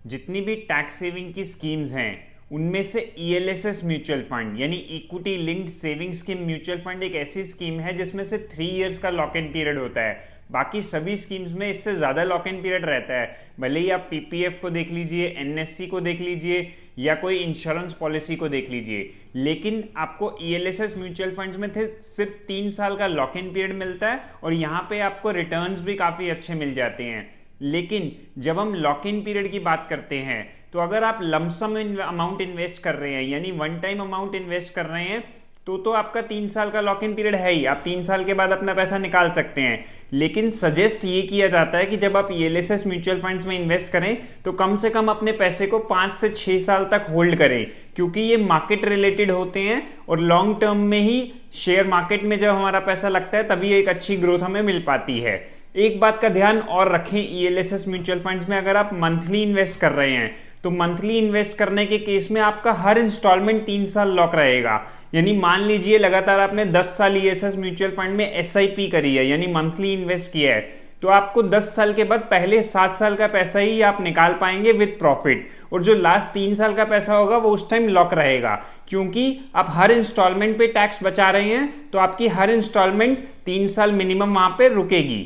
जितनी भी tax saving की स्कीम्स हैं उनमें से ईएलएसएस म्यूचुअल फंड यानी equity linked saving scheme mutual fund एक ऐसी स्कीम है जिसमें से 3 इयर्स का लॉक इन पीरियड होता है। बाकी सभी स्कीम्स में इससे ज़्यादा लॉक इन पीरियड रहता है। भले ही आप पीपीएफ को देख लीजिए, एनएससी को देख लीजिए या कोई इंश्योरेंस पॉलिसी को देख लीजिए, लेकिन आपको ईएलएसएस म्यूचुअल फंड्स में थे सिर्फ 3 साल का लॉक इन पीरियड मिलता है और यहाँ पे आपको रिटर्न्स भी काफ़ी अच्छे मिल जाते हैं। लेकिन जब हम लॉक इन पीरियड की बात करते हैं तो अगर आप लमसम अमाउंट इन्वेस्ट कर रहे हैं यानी वन टाइम अमाउंट इन्वेस्ट कर रहे हैं तो आपका 3 साल का लॉक इन पीरियड है ही, आप 3 साल के बाद अपना पैसा निकाल सकते हैं। लेकिन सजेस्ट ये किया जाता है कि जब आप ईएलएसएस म्यूचुअल फंड्स में इन्वेस्ट करें तो कम से कम अपने पैसे को 5 से 6 साल तक होल्ड करें, क्योंकि ये मार्केट रिलेटेड होते हैं और लॉन्ग टर्म में ही शेयर मार्केट में जब हमारा पैसा लगता है तभी एक अच्छी ग्रोथ हमें मिल पाती है। एक बात का ध्यान और रखें, ईएलएसएस म्यूचुअल फंड्स में अगर आप मंथली इन्वेस्ट कर रहे हैं तो मंथली इन्वेस्ट करने के केस में आपका हर इंस्टॉलमेंट 3 साल लॉक रहेगा। यानी मान लीजिए लगातार आपने 10 साल ईएलएसएस म्यूचुअल फंड में एसआईपी करी है यानी मंथली इन्वेस्ट किया है, तो आपको 10 साल के बाद पहले 7 साल का पैसा ही आप निकाल पाएंगे विद प्रॉफिट, और जो लास्ट 3 साल का पैसा होगा वो उस टाइम लॉक रहेगा। क्योंकि आप हर इंस्टॉलमेंट पे टैक्स बचा रहे हैं तो आपकी हर इंस्टॉलमेंट 3 साल मिनिमम वहां पे रुकेगी।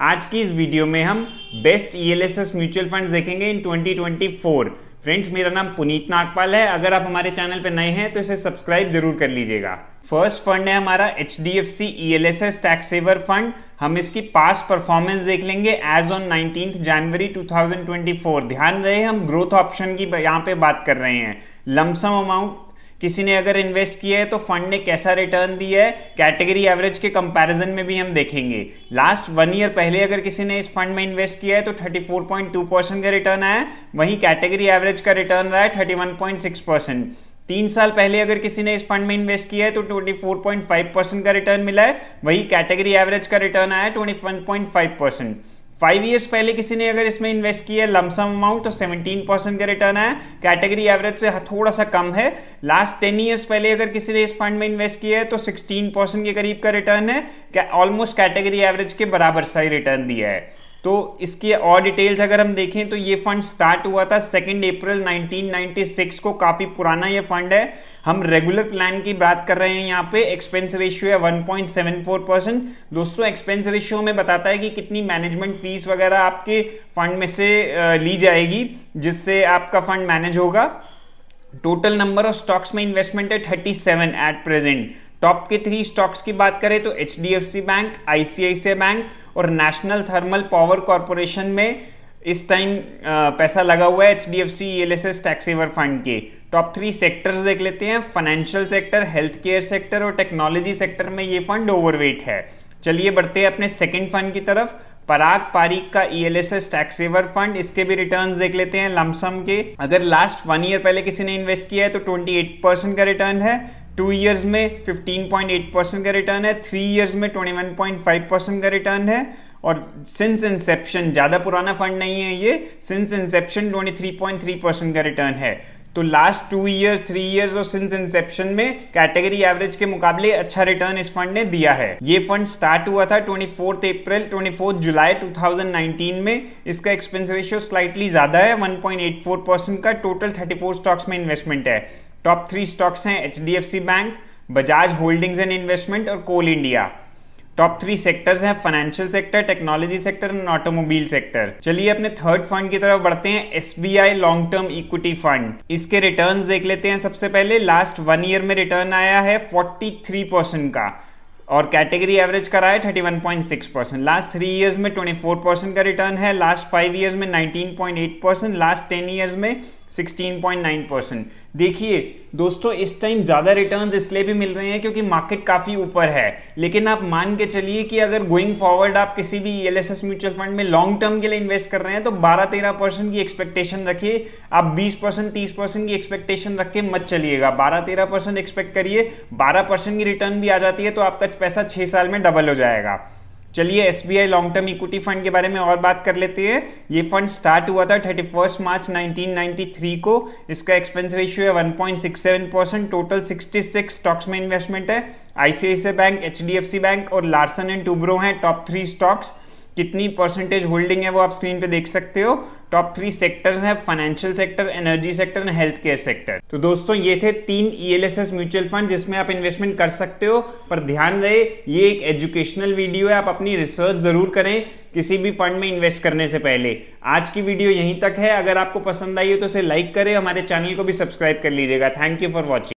आज की इस वीडियो में हम बेस्ट ईएलएसएस म्यूचुअल फंड्स देखेंगे इन 2024। फ्रेंड्स, मेरा नाम पुनीत नागपाल है। अगर आप हमारे चैनल पर नए हैं तो इसे सब्सक्राइब जरूर कर लीजिएगा। फर्स्ट फंड है हमारा HDFC ELSS tax saver fund. हम इसकी पास्ट परफॉर्मेंस देख लेंगे एज ऑन 19 जनवरी 2024। ध्यान रहे हम ग्रोथ ऑप्शन की यहाँ पे बात कर रहे हैं। लमसम अमाउंट किसी ने अगर इन्वेस्ट किया है तो फंड ने कैसा रिटर्न दिया है, कैटेगरी एवरेज के कंपैरिजन में भी हम देखेंगे। लास्ट 1 ईयर पहले अगर किसी ने इस फंड में इन्वेस्ट किया है तो 34.2% का रिटर्न आया, वहीं कैटेगरी एवरेज का रिटर्न रहा है 31.6%। 3 साल पहले अगर किसी ने इस फंड में इन्वेस्ट किया है तो 24.5% का रिटर्न मिला है, वही कैटेगरी एवरेज का रिटर्न आया 21.5%। 5 इयर्स पहले किसी ने अगर इसमें इन्वेस्ट किया है लमसम अमाउंट तो 17% का रिटर्न आया, कैटेगरी एवरेज से थोड़ा सा कम है। लास्ट 10 इयर्स पहले अगर किसी ने इस फंड में इन्वेस्ट किया है तो 16% के करीब का रिटर्न है, ऑलमोस्ट कैटेगरी एवरेज के बराबर सही रिटर्न दिया है। तो इसकी और डिटेल्स अगर हम देखें तो ये फंड स्टार्ट हुआ था 2 अप्रैल 1996 को, काफी पुराना ये फंड है। हम रेगुलर प्लान की बात कर रहे हैं, यहाँ पे एक्सपेंस रेशियो है 1.74%। दोस्तों, एक्सपेंस रेशियो में बताता है कि कितनी मैनेजमेंट फीस वगैरह आपके फंड में से ली जाएगी जिससे आपका फंड मैनेज होगा। टोटल नंबर ऑफ स्टॉक्स में इन्वेस्टमेंट है 37 एट प्रेजेंट। टॉप के 3 स्टॉक्स की बात करें तो एचडीएफसी बैंक, आईसीआईसीआई बैंक और नेशनल थर्मल पावर कॉर्पोरेशन में इस टाइम पैसा लगा हुआ है HDFC ELSS tax saver fund के। टॉप 3 सेक्टर्स देख लेते हैं। Financial sector, health care sector और टेक्नोलॉजी सेक्टर में ये फंड ओवरवेट है। चलिए बढ़ते हैं अपने सेकंड फंड की तरफ। पराग पारीक का ईएलएसएस टैक्स सेवर फंड, इसके भी रिटर्न्स देख लेते हैं लमसम के। अगर लास्ट 1 ईयर पहले किसी ने इन्वेस्ट किया है तो 28% का रिटर्न है, 2 इयर्स में 15.8% का रिटर्न है, 3 इयर्स में 21.5% का रिटर्न है, और सिंस इंसेप्शन, ज्यादा पुराना फंड नहीं है ये, सिंस इंसेप्शन 23.3% का रिटर्न है। तो लास्ट 2 इयर्स, 3 इयर्स और सिंस इंसेप्शन में कैटेगरी एवरेज के मुकाबले अच्छा रिटर्न इस फंड ने दिया है। ये फंड स्टार्ट हुआ था 24 जुलाई 2019 में। इसका एक्सपेंस रेशियो स्लाइटली ज्यादा है, 1.84% का। टोटल 34 स्टॉक्स में इन्वेस्टमेंट है। टॉप 3 स्टॉक्स हैं HDFC bank, Bajaj holdings and investment और कोल इंडिया। टॉप 3 सेक्टर्स हैं फाइनेंशियल सेक्टर, टेक्नोलॉजी सेक्टर और ऑटोमोबाइल सेक्टर। चलिए अपने थर्ड फंड की तरफ बढ़ते हैं, SBI long term equity fund. इसके रिटर्न्स देख लेते हैं। सबसे पहले लास्ट 1 ईयर में रिटर्न आया है 43% का और कैटेगरी एवरेज का रहा है 31.6%। लास्ट 3 इयर्स में 24% का रिटर्न है, लास्ट 5 इयर्स में 19.8%, लास्ट 10 इयर्स में 16.9%। देखिए दोस्तों, इस टाइम ज्यादा रिटर्न्स इसलिए भी मिल रहे हैं क्योंकि मार्केट काफी ऊपर है। लेकिन आप मान के चलिए कि अगर गोइंग फॉरवर्ड आप किसी भी ईएलएसएस म्यूचुअल फंड में लॉन्ग टर्म के लिए इन्वेस्ट कर रहे हैं तो 12-13% की एक्सपेक्टेशन रखिए। आप 20% 30% की एक्सपेक्टेशन रख के मत चलिएगा। 12-13% एक्सपेक्ट करिए, 12% की रिटर्न भी आ जाती है तो आपका पैसा 6 साल में डबल हो जाएगा। चलिए SBI long term equity fund के बारे में और बात कर लेते हैं। ये फंड स्टार्ट हुआ था 31 मार्च 1993 को। इसका एक्सपेंस रेशियो है 1.67%। टोटल 66 स्टॉक्स में इन्वेस्टमेंट है। आईसीआईसीआई बैंक, एचडीएफसी बैंक और लार्सन एंड टूब्रो हैं टॉप 3 स्टॉक्स। कितनी परसेंटेज होल्डिंग है वो आप स्क्रीन पे देख सकते हो। टॉप 3 सेक्टर्स हैं, financial sector, energy sector and health care sector. तो दोस्तों ये थे 3 ELSS म्यूचुअल फंड जिसमें आप इन्वेस्टमेंट कर सकते हो, पर ध्यान रहे ये एक एजुकेशनल वीडियो है, आप अपनी रिसर्च जरूर करें किसी भी फंड में इन्वेस्ट करने से पहले। आज की वीडियो यहीं तक है, अगर आपको पसंद आई हो तो इसे लाइक करें, हमारे चैनल को भी सब्सक्राइब कर लीजिएगा। Thank you for watching.